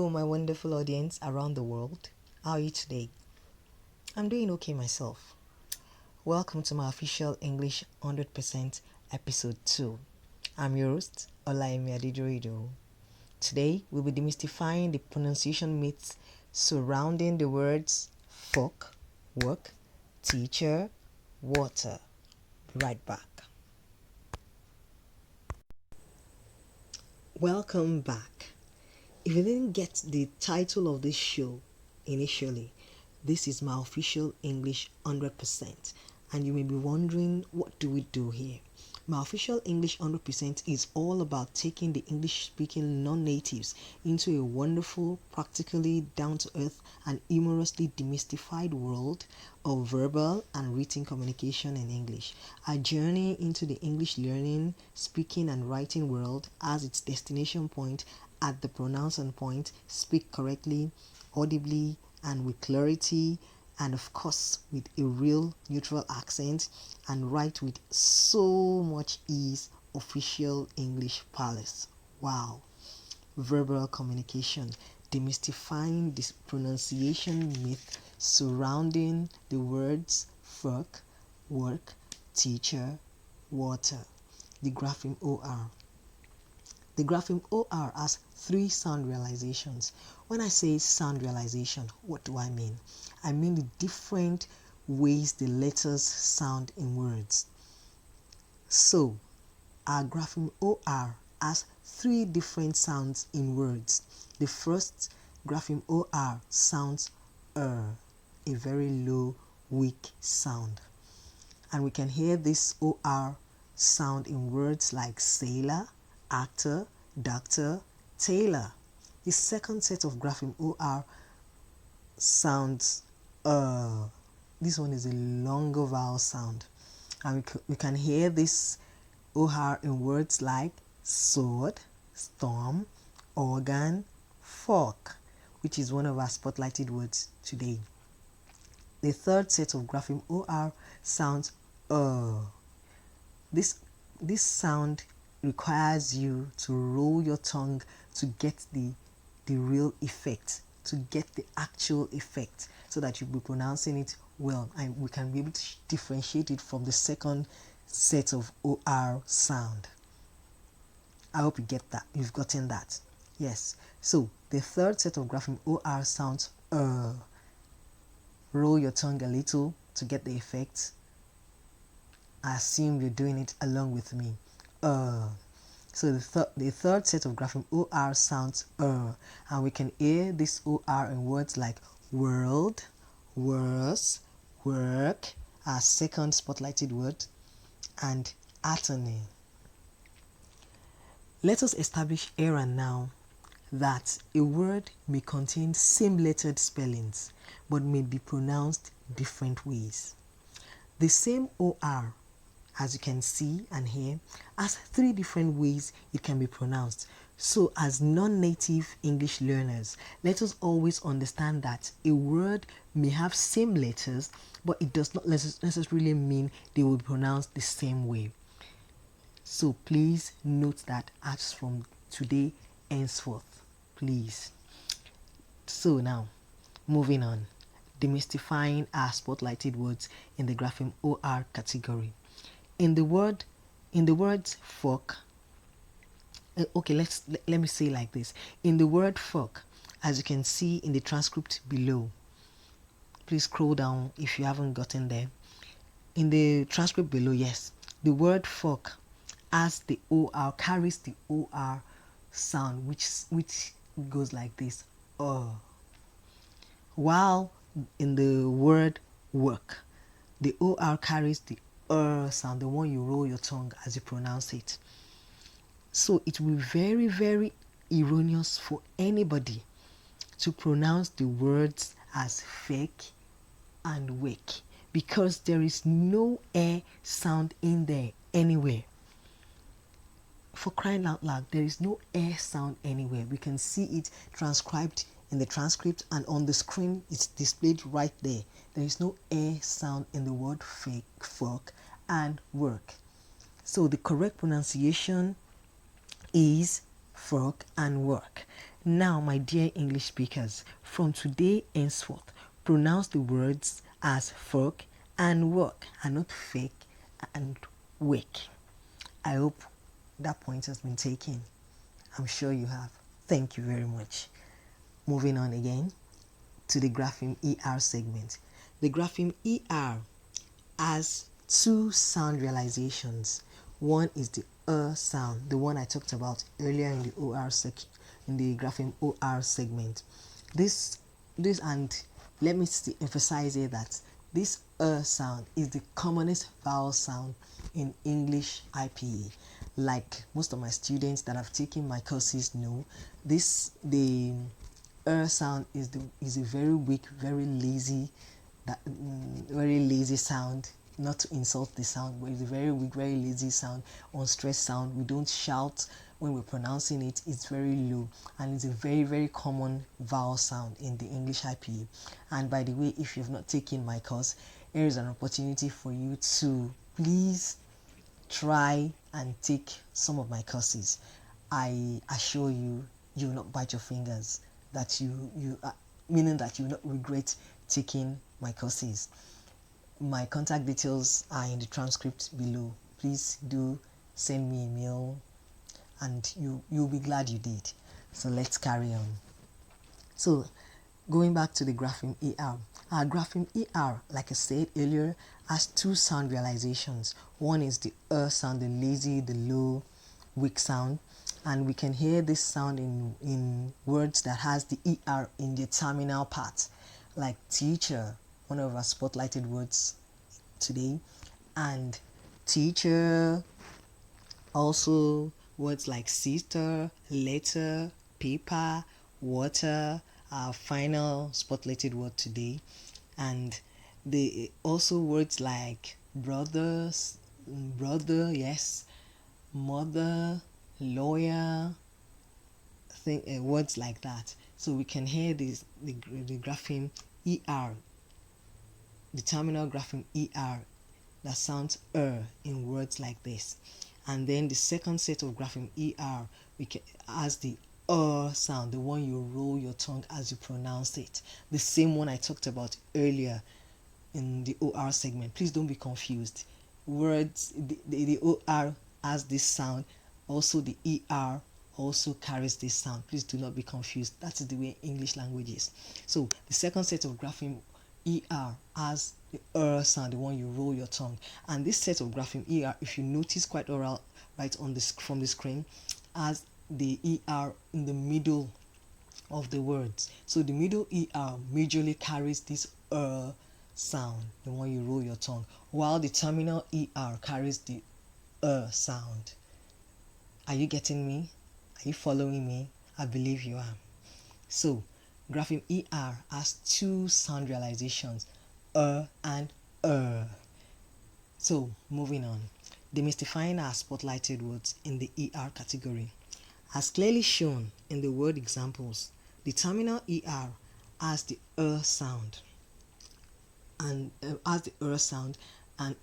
Hello, my wonderful audience around the world. How are you today? I'm doing okay myself. Welcome to my official English 100% episode 2. I'm your host, Olaimi Adidorido. Today, we'll be demystifying the pronunciation myths surrounding the words fuck, work, teacher, water. Be right back. Welcome back. If you didn't get the title of this show initially, this is my official English 100%, and you may be wondering, what do we do here? My official English 100% is all about taking the English speaking non-natives into a wonderful, practically down-to-earth and humorously demystified world of verbal and written communication in English. A journey into the English learning, speaking and writing world as its destination point at the pronouncing point, speak correctly, audibly, and with clarity, and of course with a real neutral accent, and write with so much ease. Official English Palace. Wow. Verbal communication, demystifying this pronunciation myth surrounding the words fuck, work, teacher, water. The grapheme OR. The grapheme OR has 3 sound realizations. When I say sound realization, what do I mean? I mean the different ways the letters sound in words. So, our grapheme OR has 3 different sounds in words. The first grapheme OR sounds a very low, weak sound. And we can hear this OR sound in words like sailor, actor, doctor, tailor. The second set of grapheme OR sounds this one is a longer vowel sound, and we can hear this OR in words like sword, storm, organ, fork, which is one of our spotlighted words today. The third set of grapheme OR sounds this sound requires you to roll your tongue to get the real effect, to get the actual effect, so that you'll be pronouncing it well, and we can be able to differentiate it from the second set of OR sound. I hope you get that. You've gotten that. Yes. So the third set of grapheme OR sounds roll your tongue a little to get the effect. I assume you're doing it along with me. So the third set of grapheme OR sounds and we can hear this OR in words like world, worse, work, our second spotlighted word, and attorney. Let us establish here and now that a word may contain same lettered spellings but may be pronounced different ways. The same OR, as you can see and hear, has 3 different ways it can be pronounced. So as non-native English learners, let us always understand that a word may have same letters, but it does not necessarily mean they will be pronounced the same way. So please note that as from today henceforth, please. So now, moving on, demystifying our spotlighted words in the grapheme OR category. In the words fuck, okay, let me say like this. In the word fuck, as you can see in the transcript below, please scroll down if you haven't gotten there. In the transcript below, yes, the word fuck as the OR carries the OR sound, which goes like this, while in the word work, the OR carries the sound, the one you roll your tongue as you pronounce it. So it will be very, very erroneous for anybody to pronounce the words as fake and wake, because there is no sound in there anywhere. For crying out loud, there is no sound anywhere. We can see it transcribed in the transcript, and on the screen it's displayed right there. There is no sound in the word fake, fuck, and work. So the correct pronunciation is fuck and work. Now, my dear English speakers, from today henceforth, pronounce the words as fork and work and not fake and wake. I hope that point has been taken. I'm sure you have. Thank you very much. Moving on again to the grapheme ER segment. The grapheme ER has two sound realizations. One is the sound, the one I talked about earlier in the in the grapheme OR segment. This and let me emphasize here that this sound is the commonest vowel sound in English IPA. Like most of my students that have taken my courses know, the sound is a very weak, very lazy, very lazy sound. Not to insult the sound, but it's a very weak, very lazy sound, unstressed sound. We don't shout when we're pronouncing it. It's very low, and it's a very, very common vowel sound in the English IPA. And by the way, if you've not taken my course, here is an opportunity for you to please try and take some of my courses. I assure you, you will not bite your fingers. That meaning that you will not regret taking my courses. My contact details are in the transcript below. Please do send me a mail, and you'll be glad you did. So let's carry on. So going back to the grapheme ER. Our grapheme ER, like I said earlier, has two sound realizations. One is the sound, the lazy, the low, weak sound. And we can hear this sound in words that has the ER in the terminal part, like teacher, one of our spotlighted words today, and teacher. Also words like sister, letter, paper, water, our final spotlighted word today. And also words like brothers, brother, yes, mother, lawyer, words like that. So we can hear the grapheme ER, the terminal grapheme ER that sounds in words like this. And then the second set of grapheme ER has the sound, the one you roll your tongue as you pronounce it. The same one I talked about earlier in the OR segment. Please don't be confused. Words, the OR has this sound, also the ER also carries this sound. Please do not be confused. That is the way English language is. So the second set of grapheme ER has the sound, the one you roll your tongue. And this set of grapheme ER, if you notice quite oral right on this from the screen, has the ER in the middle of the words. So the middle ER majorly carries this sound, the one you roll your tongue, while the terminal ER carries the sound. Are you getting me? Are you following me? I believe you are. So grapheme ER has two sound realizations, and So moving on. Demystifying our spotlighted words in the ER category. As clearly shown in the word examples, the terminal ER has the sound, and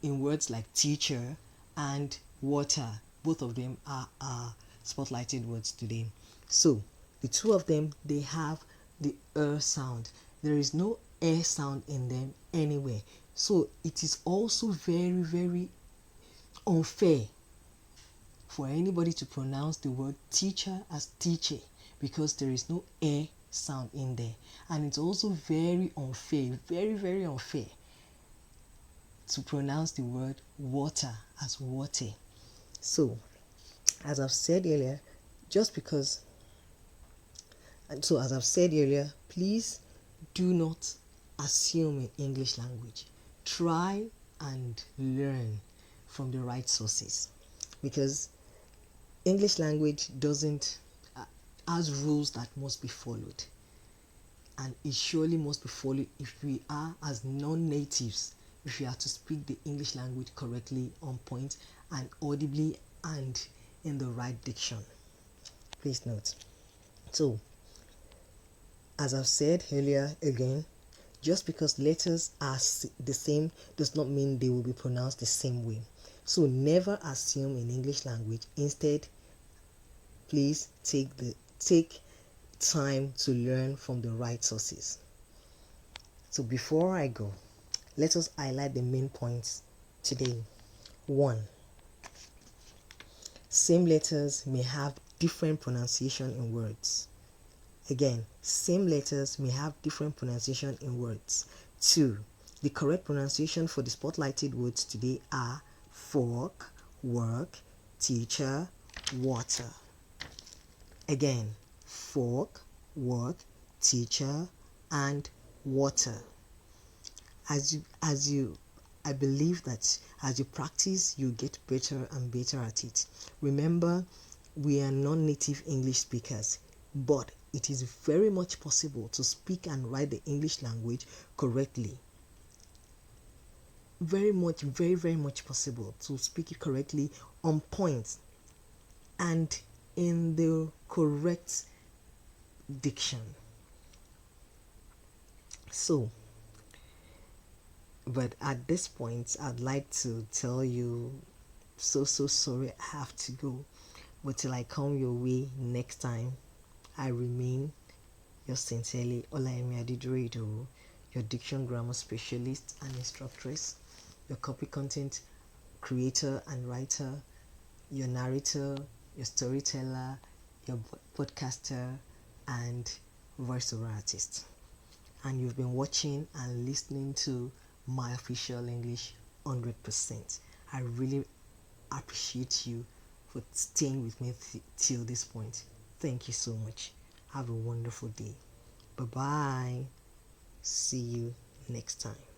in words like teacher and water, both of them are spotlighted words today. So the two of them, they have the sound. There is no sound in them anywhere. So it is also very, very unfair for anybody to pronounce the word teacher as teacher, because there is no sound in there. And it's also very unfair, very, very unfair to pronounce the word water as water. So as I've said earlier, please do not assume in English language. Try and learn from the right sources, because English language has rules that must be followed, and it surely must be followed if we are, as non-natives, if we are to speak the English language correctly, on point, and audibly, and in the right diction. Please note. So as I've said earlier, again, just because letters are the same does not mean they will be pronounced the same way. So never assume in English language. Instead, please take time to learn from the right sources. So before I go, let us highlight the main points today. 1. Same letters may have different pronunciation in words. Again, same letters may have different pronunciation in words. 2. The correct pronunciation for the spotlighted words today are fork, work, teacher, water. Again, fork, work, teacher, and water. I believe that as you practice, you get better and better at it. Remember, we are non-native English speakers, but it is very much possible to speak and write the English language correctly. Very much possible to speak it correctly, on point, and in the correct diction. So, but at this point, I'd like to tell you, so sorry I have to go. But till I come your way next time, I remain yours sincerely, Olaimi Adidredo, your diction grammar specialist and instructress, your copy content creator and writer, your narrator, your storyteller, your podcaster, and voiceover artist. And you've been watching and listening to my official English 100%. I really appreciate you for staying with me till this point. Thank you so much. Have a wonderful day. Bye bye. See you next time.